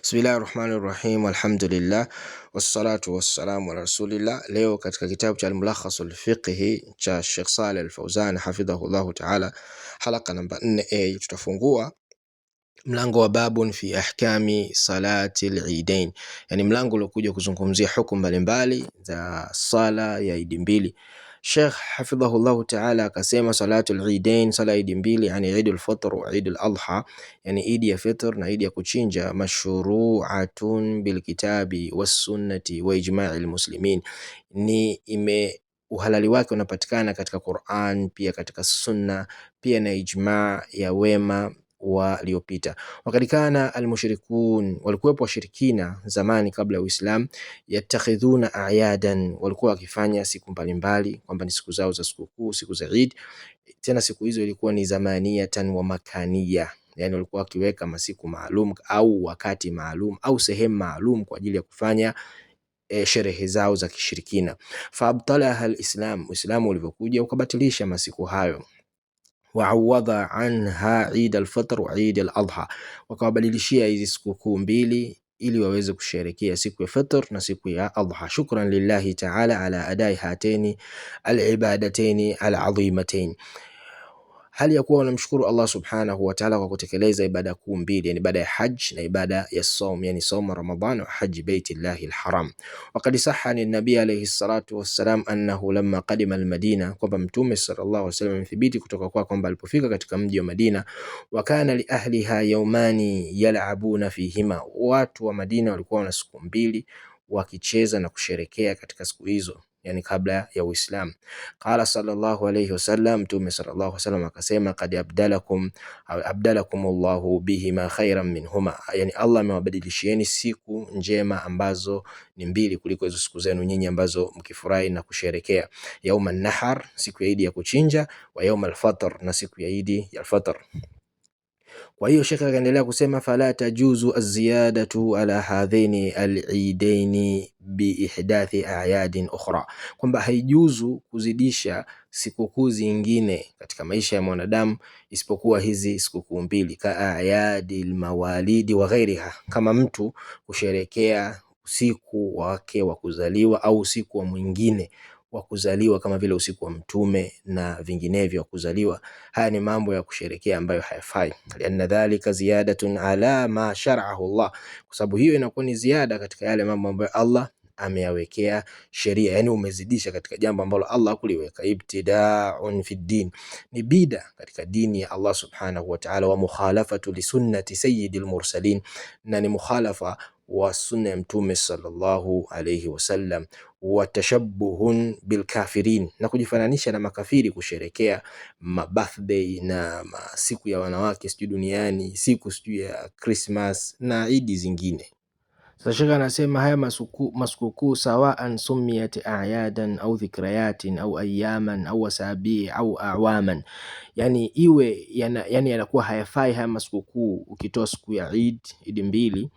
Bismillahirrahmanirrahim, alhamdulillah, wassalatu wassalamu ala rasulillah. Leo katika kitabu cha al-Mulakhas al-Fiqhi cha Sheikh Saleh Al-Fawzan hafidhahullahu ta'ala, halaka namba 4a, tutafungua mlango wa babun fi ahkami salati al-Eidain, yani mlango uliokuja kuzungumzia hukumu mbalimbali za sala ya Eid mbili. Sheikh hafidhahullahu ta'ala akasema salatu al-Eidain, sala Eid mbili, yani Eid al-Fitr wa Eid al-Adha, yani Eid ya Fitr na Eid ya kuchinja, mashru'atun bil kitabi was sunnati wa ijma'i al-muslimin, ni uhalali wake unapatikana katika Qur'an, pia katika sunna, pia na ijma' ya wema waliopita. Wakati kana almushrikun, walikuwepo washirikina zamani kabla ya Uislamu, yatakhidhuna a'yadan, walikuwa wakifanya siku mbalimbali kwamba ni siku zao za sikukuu, siku za Eid. Tena siku hizo ilikuwa ni zamaniyatan wa makaniya, yani walikuwa wakiweka masiku maalum au wakati maalum au sehemu maalum kwa ajili ya kufanya sherehe zao za kishirikina. Faabtalaha alislam, Uislamu ulivyokuja ukabatilisha masiku hayo. Wa'awadha anha Eid al-Fitr wa Eid al-Adha, wakawabadilishia hizi sikukuu mbili ili waweze kusherehekea siku ya Fitr na siku ya Adha. Shukran lillahi ta'ala ala adai hateni al-ibadataini al-adhimataini, hali ya kuwa wanamshukuru Allah subhanahu wa ta'ala kwa kutekeleza ibada kuu mbili, yani ibada ya hajj na ibada ya saum, yani saum Ramadhan wa hajj baitillahi alharam. Waqad sahha ni nabii alayhi salatu wassalam annahu lamma qadima almadina, kwamba mtume sallallahu alayhi wasallam amethibiti kutoka kwa kwamba alipofika katika mji wa Madina, wa kana li ahliha yawmani yal'abuna fihima, watu wa Madina walikuwa na siku mbili wakicheza na kusherekea katika siku hizo, yani kabla ya Uislamu. Qala sallallahu alayhi wasallam, mtume sallallahu alayhi wasallam akasema, qad abdalakum Allahu bihima khairan minhuma, yani Allah amewabadilishieni siku njema ambazo ni mbili kuliko hizo siku zenu nyinyi ambazo mkifurahi na kusherekea. Yauman nahar, siku ya Eid ya kuchinja, wa yaumal fitr, na siku ya Eid ya Fitr. Kwa hiyo Sheikh akaendelea kusema, fala tajuzu az-ziyadatu ala hadhaini al-eidaini bi ihdathi a'yadin ukhra, kwamba haijuzu kuzidisha sikukuu zingine katika maisha ya mwanadamu isipokuwa hizi sikukuu mbili, ka a'yadil mawalidi wa ghairiha, kama mtu kusherekea usiku wake wa kuzaliwa au usiku wa mwingine wa kuzaliwa kama vile usiku wa mtume na vinginevyo wa kuzaliwa. Haya ni mambo ya kusherekea ambayo hayafai, lianna dhalika ziyadatun ala ma shar'ahu Allah, kwa sababu hiyo inakuwa ni ziada katika yale mambo ambayo Allah ameyawekea sheria, yani umezidisha katika jambo ambalo Allah kuliweka. Ibtida'un fi din, ni bida katika dini ya Allah subhanahu wa ta'ala, wa mukhalafatu li sunnati sayyidil mursalin, na ni mukhalafa wa sunna ya mtume sallallahu alayhi wasallam, wa tashabbuhun bil kafirin, na kujifananisha na makafiri kusherekea birthday na siku ya wanawake sijui duniani, siku sijui ya Christmas na Eid zingine. Sasa Sheikh anasema haya masukukuu sawaan sumiyat a'yadan au dhikrayatin au ayaman au wasabi au awaman, yani iwe yani yanakuwa hayafai haya masukukuu ukitoa siku ya Eid mbili,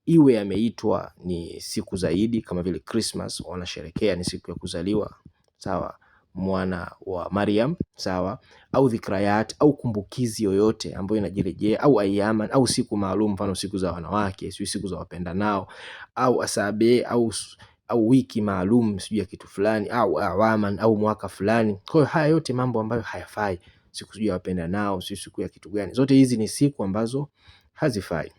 iwe yameitwa ni siku zaidi kama vile Christmas, wanasherekea ni siku ya kuzaliwa sawa mwana wa Maryam sawa, au dhikrayat au kumbukizi yoyote ambayo inajirejea, au ayaman au siku maalum, mfano siku za wanawake, siku za wapenda nao, au asabe au wiki maalum sijui ya kitu fulani, au awaman au mwaka fulani. Kwa hiyo haya yote mambo ambayo hayafai, siku sijui ya wapenda nao, siku ya kitu gani, zote hizi ni siku ambazo hazifai.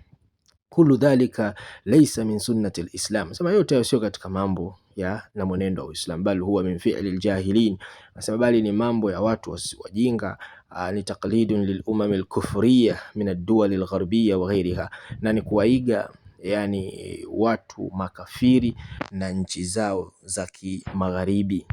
Kullu dhalika laysa min sunnati al-Islam, sema yote hayo sio katika mambo ya na mwenendo wa Uislamu, bali huwa min fi'li al-jahilin, nasema bali ni mambo ya watu wajinga. Ni taqlidun lil umam al-kufriyya min ad-duwal al-gharbiyya wa ghayriha, na ni kuwaiga yani watu makafiri na nchi zao za kimagharibi.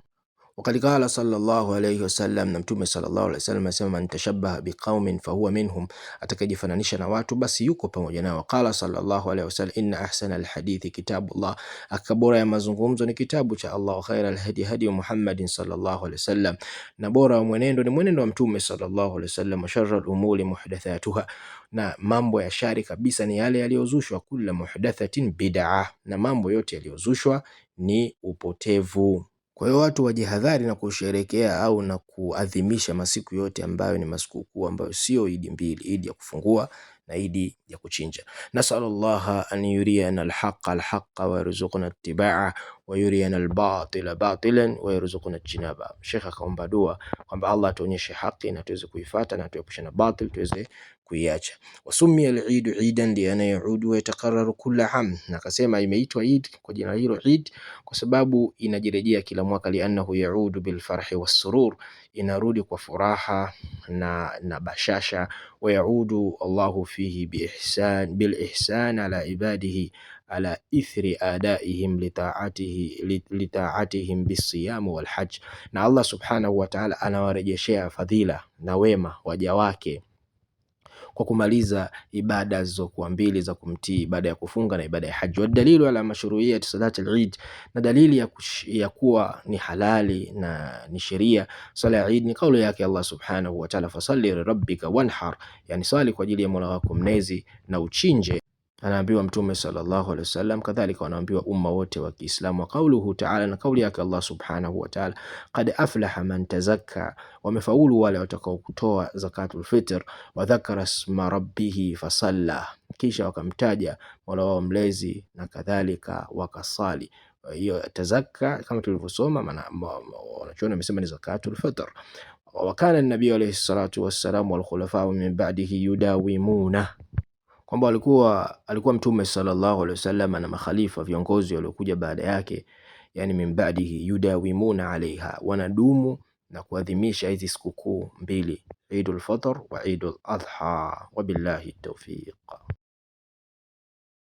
Wakati kala sallallahu alayhi wasallam, na mtume sallallahu alayhi wasallam asema, man tashabbaha biqaumin fahuwa minhum, atakajifananisha na watu basi yuko pamoja nao. Qala sallallahu alayhi wasallam, inna ahsana alhadithi kitabullah, akabora ya mazungumzo ni kitabu cha Allah, wa khaira alhadi hadi Muhammadin sallallahu alayhi wasallam, na bora wa mwenendo ni mwenendo wa mtume sallallahu alayhi wasallam, wa sharra alumuri muhdathatuha, na mambo ya shari kabisa ni yale yaliyozushwa, kullu muhdathatin bid'ah, na mambo yote yaliyozushwa ni upotevu. Kwa hiyo watu wajihadhari na kusherekea au na kuadhimisha masiku yote ambayo ni masikukuu ambayo sio Eid mbili, Eid ya kufungua na idi ya kuchinja. Nasallallahu an yuriyana alhaqa alhaqa wa yarzuqna ittiba'a wa yuriyana albatila batilan wa yarzuqna ijtinaba. Sheikh akaomba dua kwamba Allah atuonyeshe haki na tuweze kuifuata na tuepushe na batil tuweze kuiacha. Wasumia al-Eid Eidan liana yaudu wa yatakarraru kulla am, na akasema imeitwa Eid kwa jina hilo Eid kwa sababu inajirejea kila mwaka, liannahu yaudu bil farhi was surur, inarudi kwa furaha na bashasha. Wa yaudu Allahu fihi bil ihsan ala ibadihi ala ithri adaihim litaatihim bisiyam wal hajj, na Allah subhanahu wa ta'ala anawarejeshea fadhila na wema waja wake kwa kumaliza ibada zilizokuwa mbili za kumtii, ibada ya kufunga na ibada ya haji. Wa dalilu ala mashru'iyyati salati al-Eid, na dalili ya kuwa ni halali na ni sheria sala ya Eid ni kauli yake Allah subhanahu wa ta'ala, fasalli li rabbika wanhar, yani swali kwa ajili ya Mola wako mlezi na uchinje. Anaambiwa Mtume sallallahu alaihi wasallam, kadhalika wanaambiwa umma wote wa Kiislamu. Wa kauluhu ta'ala, na kauli yake Allah subhanahu wa ta'ala, qad aflaha man tazakka, wamefaulu wale watakao kutoa zakatul fitr, wa dhakara isma rabbih fasalla, kisha wakamtaja Mola wao mlezi na kadhalika wakasali. Hiyo tazakka kama tulivyosoma, maana wanachuoni wamesema ni zakatul fitr. Wa kana an-nabiy alayhi salatu wassalam wal khulafa min ba'dihi yudawimuna, kwamba alikuwa Mtume sallallahu alaihi wasallam na makhalifa viongozi waliokuja baada yake, yani min ba'dihi yudawimuna alaiha, wanadumu na kuadhimisha hizi sikukuu mbili, Eidul Fitr wa Eidul Adha. Wabillahi tawfiq.